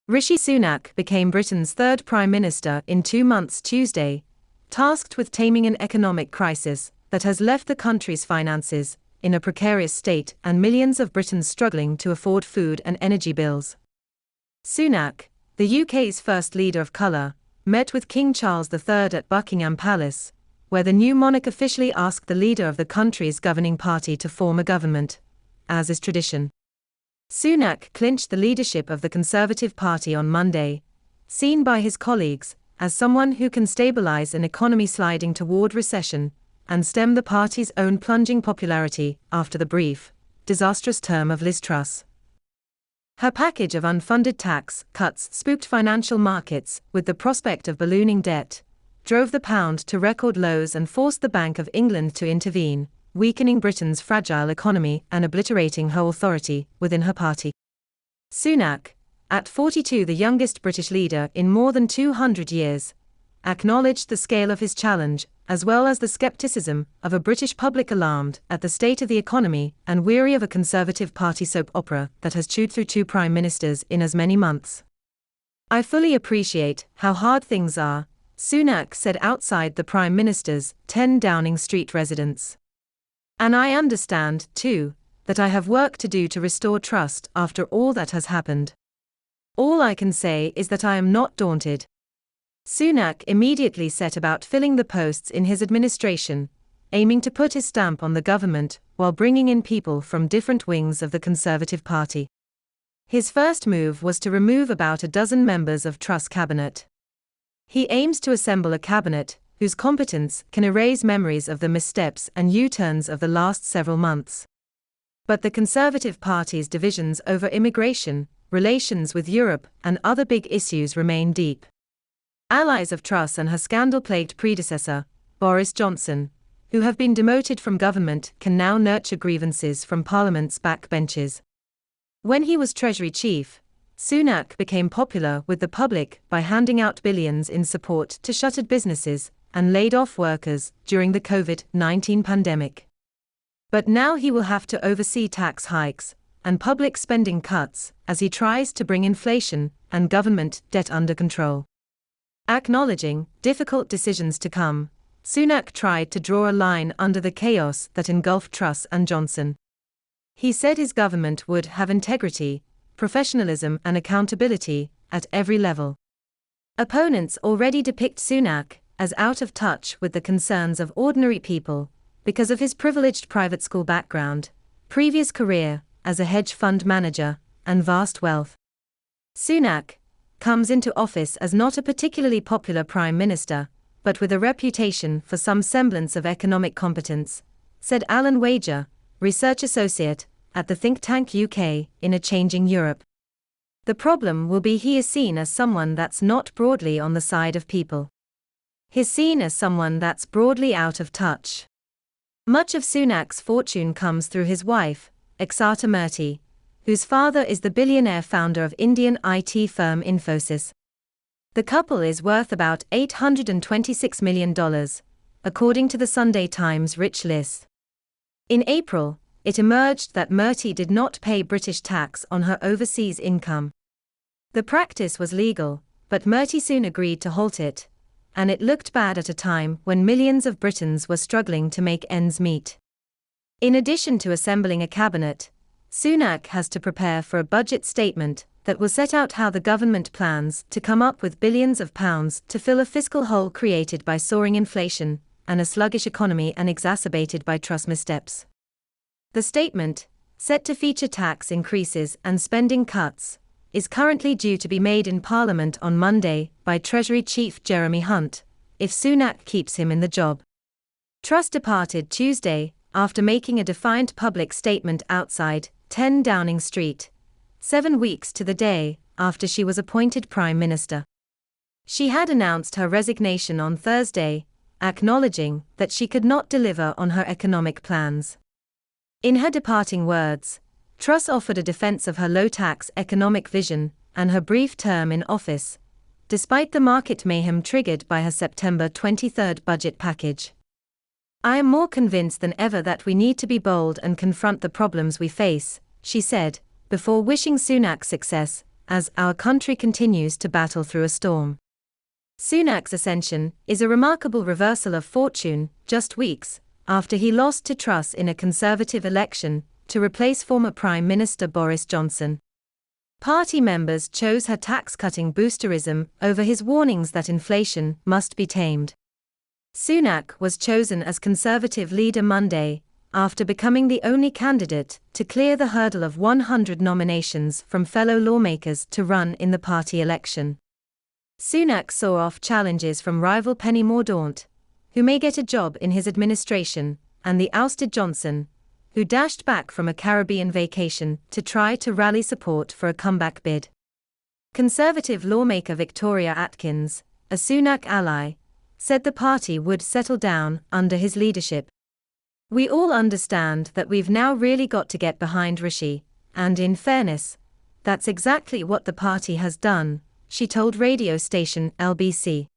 Rishi Sunak became Britain's third Prime Minister in 2 months Tuesday, tasked with taming an economic crisis that has left the country's finances in a precarious state and millions of Britons struggling to afford food and energy bills. Sunak, the UK's first leader of colour, met with King Charles III at Buckingham Palace, where the new monarch officially asked the leader of the country's governing party to form a government, as is tradition. Sunak clinched the leadership of the Conservative Party on Monday, seen by his colleagues as someone who can stabilise an economy sliding toward recession and stem the party's own plunging popularity after the brief, disastrous term of Liz Truss. Her package of unfunded tax cuts spooked financial markets with the prospect of ballooning debt, drove the pound to record lows and forced the Bank of England to intervene, weakening Britain's fragile economy and obliterating her authority within her party. Sunak, at 42 the youngest British leader in more than 200 years, acknowledged the scale of his challenge, as well as the scepticism of a British public alarmed at the state of the economy and weary of a Conservative Party soap opera that has chewed through 2 prime ministers in as many months. "I fully appreciate how hard things are," Sunak said outside the Prime Minister's 10 Downing Street residence. "And I understand, too, that I have work to do to restore trust after all that has happened. All I can say is that I am not daunted." Sunak immediately set about filling the posts in his administration, aiming to put his stamp on the government while bringing in people from different wings of the Conservative Party. His first move was to remove about a dozen members of Truss' cabinet. He aims to assemble a cabinet whose competence can erase memories of the missteps and U-turns of the last several months. But the Conservative Party's divisions over immigration, relations with Europe, and other big issues remain deep. Allies of Truss and her scandal-plagued predecessor, Boris Johnson, who have been demoted from government, can now nurture grievances from Parliament's backbenches. When he was Treasury Chief, Sunak became popular with the public by handing out billions in support to shuttered businesses and laid off workers during the COVID-19 pandemic. But now he will have to oversee tax hikes and public spending cuts as he tries to bring inflation and government debt under control. Acknowledging difficult decisions to come, Sunak tried to draw a line under the chaos that engulfed Truss and Johnson. He said his government would have integrity, professionalism and accountability at every level. Opponents already depict Sunak as out of touch with the concerns of ordinary people because of his privileged private school background, previous career as a hedge fund manager, and vast wealth. Sunak comes into office as not a particularly popular prime minister, but with a reputation for some semblance of economic competence, said Alan Wager, research associate at the think tank UK in a Changing Europe. The problem will be he is seen as someone that's not broadly on the side of people. He's seen as someone that's broadly out of touch. Much of Sunak's fortune comes through his wife, Exata Murthy, whose father is the billionaire founder of Indian IT firm Infosys. The couple is worth about $826 million, according to the Sunday Times Rich List. In April, it emerged that Murthy did not pay British tax on her overseas income. The practice was legal, but Murthy soon agreed to halt it, and it looked bad at a time when millions of Britons were struggling to make ends meet. In addition to assembling a cabinet, Sunak has to prepare for a budget statement that will set out how the government plans to come up with billions of pounds to fill a fiscal hole created by soaring inflation and a sluggish economy and exacerbated by Truss missteps. The statement, set to feature tax increases and spending cuts, is currently due to be made in Parliament on Monday by Treasury Chief Jeremy Hunt, if Sunak keeps him in the job. Truss departed Tuesday after making a defiant public statement outside 10 Downing Street, 7 weeks to the day after she was appointed Prime Minister. She had announced her resignation on Thursday, acknowledging that she could not deliver on her economic plans. In her departing words, Truss offered a defense of her low-tax economic vision and her brief term in office, despite the market mayhem triggered by her September 23 budget package. "I am more convinced than ever that we need to be bold and confront the problems we face," she said, before wishing Sunak success as our country continues to battle through a storm. Sunak's ascension is a remarkable reversal of fortune, just weeks after he lost to Truss in a Conservative election to replace former Prime Minister Boris Johnson. Party members chose her tax-cutting boosterism over his warnings that inflation must be tamed. Sunak was chosen as Conservative leader Monday, after becoming the only candidate to clear the hurdle of 100 nominations from fellow lawmakers to run in the party election. Sunak saw off challenges from rival Penny Mordaunt, who may get a job in his administration, and the ousted Johnson, who dashed back from a Caribbean vacation to try to rally support for a comeback bid. Conservative lawmaker Victoria Atkins, a Sunak ally, said the party would settle down under his leadership. "We all understand that we've now really got to get behind Rishi, and in fairness, that's exactly what the party has done," she told radio station LBC.